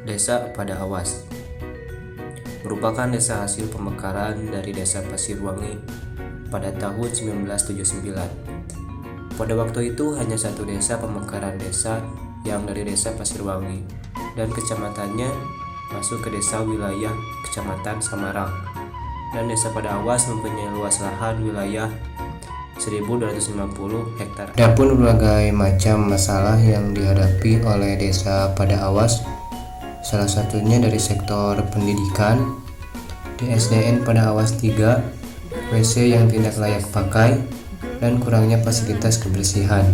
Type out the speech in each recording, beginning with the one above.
Desa Pada Awas merupakan desa hasil pemekaran dari Desa Pasirwangi pada tahun 1979. Pada waktu itu hanya satu desa pemekaran desa yang dari Desa Pasirwangi dan kecamatannya masuk ke desa wilayah Kecamatan Samarang, dan Desa Pada Awas mempunyai luas lahan wilayah 1.250 hektar. Ada pun berbagai macam masalah yang dihadapi oleh Desa Pada Awas, salah satunya dari sektor pendidikan. Di SDN Pada Awas 3, WC yang tidak layak pakai, dan kurangnya fasilitas kebersihan.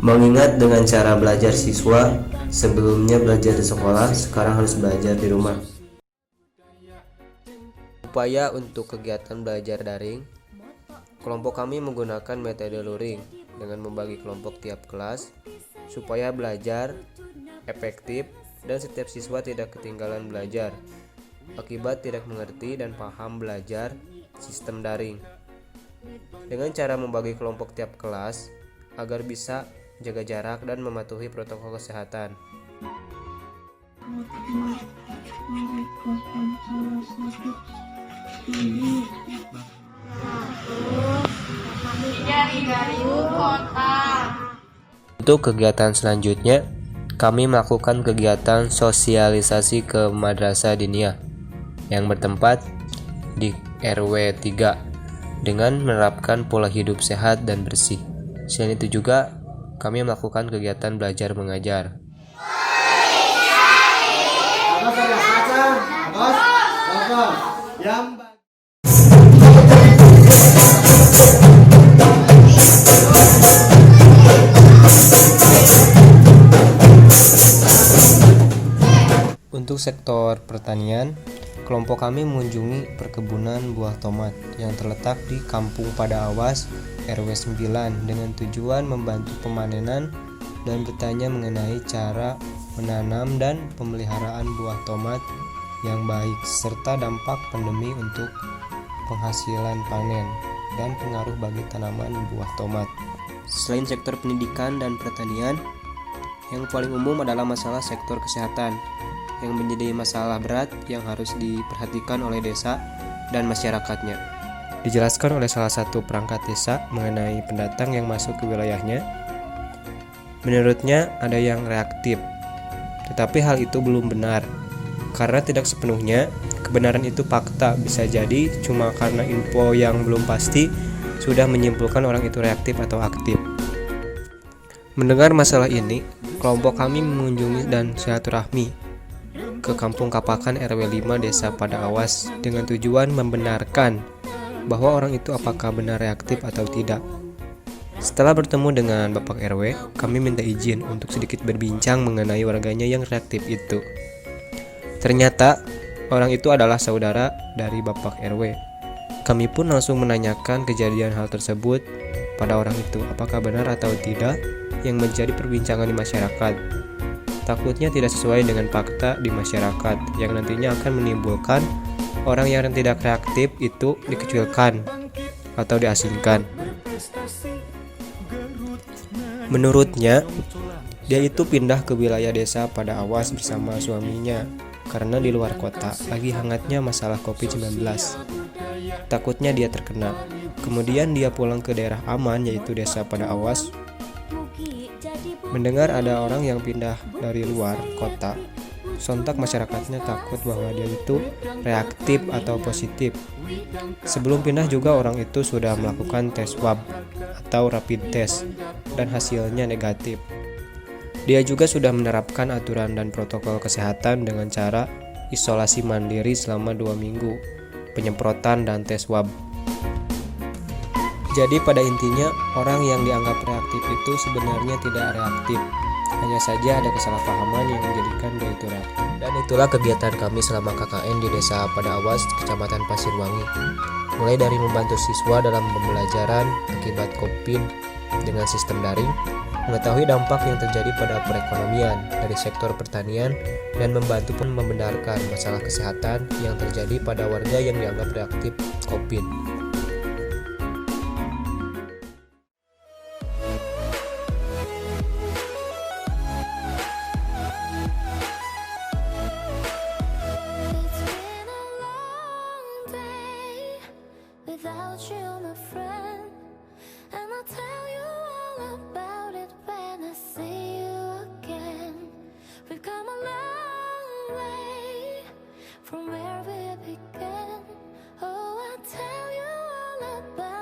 Mengingat dengan cara belajar siswa, sebelumnya belajar di sekolah, sekarang harus belajar di rumah. Upaya untuk kegiatan belajar daring, kelompok kami menggunakan metode luring dengan membagi kelompok tiap kelas supaya belajar efektif dan setiap siswa tidak ketinggalan belajar akibat tidak mengerti dan paham belajar sistem daring. Dengan cara membagi kelompok tiap kelas agar bisa jaga jarak dan mematuhi protokol kesehatan. Untuk kegiatan selanjutnya, kami melakukan kegiatan sosialisasi ke Madrasah Diniyah yang bertempat di RW 3 dengan menerapkan pola hidup sehat dan bersih. Selain itu juga, kami melakukan kegiatan belajar mengajar. Untuk sektor pertanian, kelompok kami mengunjungi perkebunan buah tomat yang terletak di Kampung Pada Awas RW 9 dengan tujuan membantu pemanenan dan bertanya mengenai cara menanam dan pemeliharaan buah tomat yang baik serta dampak pandemi untuk penghasilan panen dan pengaruh bagi tanaman buah tomat. Selain sektor pendidikan dan pertanian, yang paling umum adalah masalah sektor kesehatan yang menjadi masalah berat yang harus diperhatikan oleh desa dan masyarakatnya. Dijelaskan oleh salah satu perangkat desa mengenai pendatang yang masuk ke wilayahnya. Menurutnya ada yang reaktif, tetapi hal itu belum benar, karena tidak sepenuhnya kebenaran itu fakta. Bisa jadi cuma karena info yang belum pasti sudah menyimpulkan orang itu reaktif atau aktif. Mendengar masalah ini, kelompok kami mengunjungi dan silaturahmi ke Kampung Kapakan RW 5 Desa Pada Awas dengan tujuan membenarkan bahwa orang itu apakah benar reaktif atau tidak. Setelah bertemu dengan Bapak RW, kami minta izin untuk sedikit berbincang mengenai warganya yang reaktif itu. Ternyata orang itu adalah saudara dari Bapak RW. Kami pun langsung menanyakan kejadian hal tersebut pada orang itu, apakah benar atau tidak yang menjadi perbincangan di masyarakat. Takutnya tidak sesuai dengan fakta di masyarakat yang nantinya akan menimbulkan orang yang tidak reaktif itu dikecilkan atau diasingkan. Menurutnya, dia itu pindah ke wilayah Desa Pada Awas bersama suaminya karena di luar kota lagi hangatnya masalah COVID-19. Takutnya dia terkena. Kemudian dia pulang ke daerah aman yaitu Desa Pada Awas. Mendengar ada orang yang pindah dari luar kota, sontak masyarakatnya takut bahwa dia itu reaktif atau positif. Sebelum pindah juga orang itu sudah melakukan tes swab atau rapid test dan hasilnya negatif. Dia juga sudah menerapkan aturan dan protokol kesehatan dengan cara isolasi mandiri selama 2 minggu, penyemprotan dan tes swab. Jadi pada intinya, orang yang dianggap reaktif itu sebenarnya tidak reaktif. Hanya saja ada kesalahpahaman yang menjadikan dia itu reaktif. Dan itulah kegiatan kami selama KKN di Desa Pada Awas, Kecamatan Pasirwangi. Mulai dari membantu siswa dalam pembelajaran akibat COVID dengan sistem daring, mengetahui dampak yang terjadi pada perekonomian dari sektor pertanian, dan membantu pun membenarkan masalah kesehatan yang terjadi pada warga yang dianggap reaktif COVID. without you, my friend. And I'll tell you all about it when I see you again. We've come a long way from where we began. Oh, I'll tell you all about